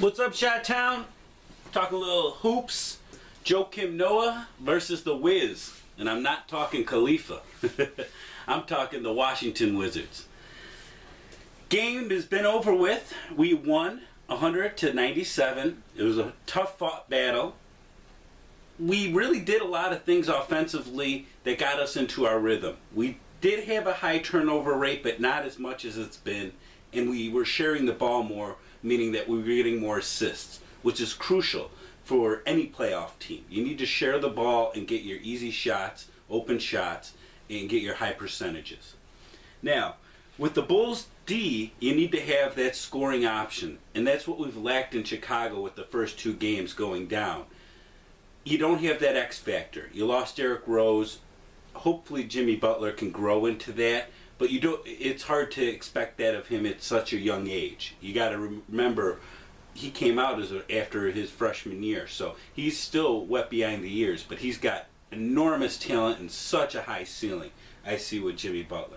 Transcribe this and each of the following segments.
What's up, Chi-Town? Talking a little hoops. Joakim Noah versus the Wiz. And I'm not talking Khalifa. I'm talking the Washington Wizards. Game has been over with. We won 100-97. It was a tough fought battle. We really did a lot of things offensively that got us into our rhythm. We did have a high turnover rate, but not as much as it's been. And we were sharing the ball more, meaning that we were getting more assists, which is crucial for any playoff team. You need to share the ball and get your easy shots, open shots, and get your high percentages. Now, with the Bulls D, you need to have that scoring option, and that's what we've lacked in Chicago with the first two games going down. You don't have that X factor. You lost Derrick Rose. Hopefully Jimmy Butler can grow into that. But you don't. It's hard to expect that of him at such a young age. You got to remember, he came out after his freshman year, so he's still wet behind the ears. But he's got enormous talent and such a high ceiling. I see with Jimmy Butler.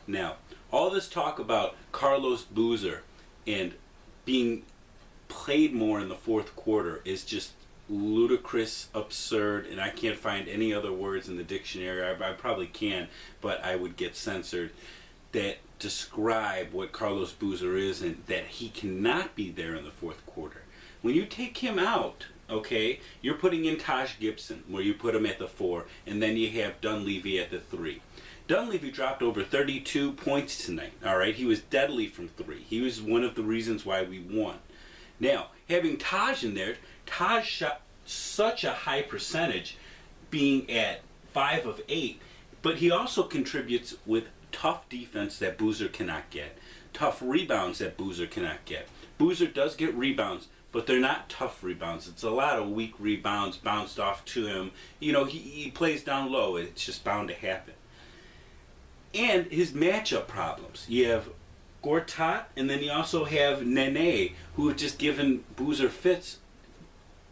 Now, all this talk about Carlos Boozer and being played more in the fourth quarter is just ludicrous, absurd, and I can't find any other words in the dictionary. I probably can, but I would get censored, that describe what Carlos Boozer is and that he cannot be there in the fourth quarter. When you take him out, okay, you're putting in Taj Gibson, where you put him at the 4, and then you have Dunleavy at the 3. Dunleavy dropped over 32 points tonight, all right? He was deadly from 3. He was one of the reasons why we won. Now, having Taj in there, Taj shot such a high percentage, being at 5 of 8, but he also contributes with tough defense that Boozer cannot get, tough rebounds that Boozer cannot get. Boozer does get rebounds, but they're not tough rebounds. It's a lot of weak rebounds bounced off to him. You know, he plays down low. It's just bound to happen. And his matchup problems. You have Gortat, and then you also have Nene, who have just given Boozer fits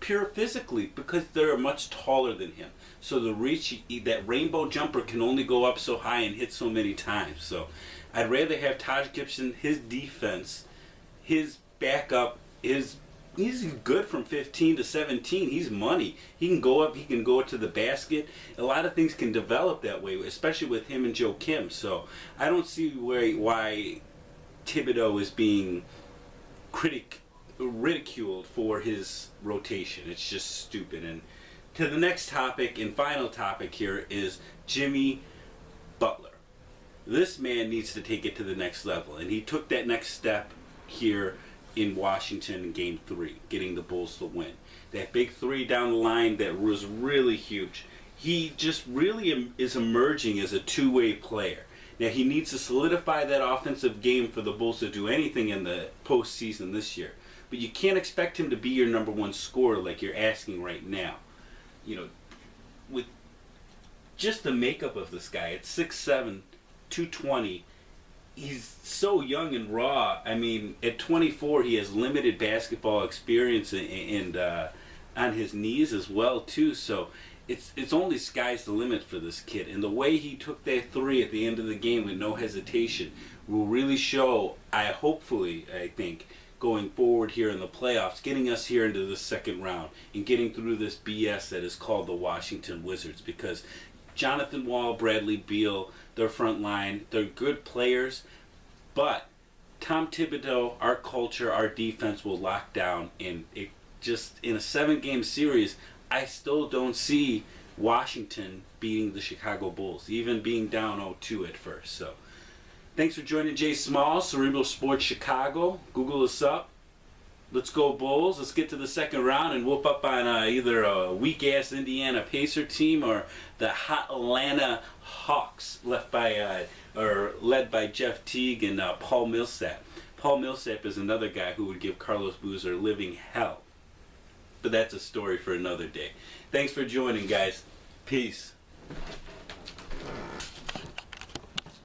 pure physically because they're much taller than him. So the reach, that rainbow jumper can only go up so high and hit so many times. So I'd rather have Taj Gibson, his defense, his backup, he's good from 15 to 17. He's money. He can go up, he can go to the basket. A lot of things can develop that way, especially with him and Joakim. So I don't see why Thibodeau is being ridiculed for his rotation. It's just stupid. And to the next topic and final topic here is Jimmy Butler. This man needs to take it to the next level, and he took that next step here in Washington in Game 3, getting the Bulls to win. That big 3 down the line that was really huge. He just really is emerging as a two-way player. Now, he needs to solidify that offensive game for the Bulls to do anything in the postseason this year. But you can't expect him to be your number one scorer like you're asking right now. You know, with just the makeup of this guy, at 6'7", 220, he's so young and raw. I mean, at 24, he has limited basketball experience and on his knees as well, too. So it's only sky's the limit for this kid. And the way he took that 3 at the end of the game with no hesitation will really show, I think, going forward here in the playoffs, getting us here into the second round and getting through this BS that is called the Washington Wizards. Because Jonathan Wall, Bradley Beal, their front line, they're good players, but Tom Thibodeau, our culture, our defense will lock down. And it just, in a 7-game series, I still don't see Washington beating the Chicago Bulls, even being down 0-2 at first. So thanks for joining Jay Small, Cerebral Sports Chicago. Google us up. Let's go Bulls. Let's get to the second round and whoop up on either a weak-ass Indiana Pacer team or the hot Atlanta Hawks led by Jeff Teague and Paul Millsap. Paul Millsap is another guy who would give Carlos Boozer living hell. But that's a story for another day. Thanks for joining, guys. Peace.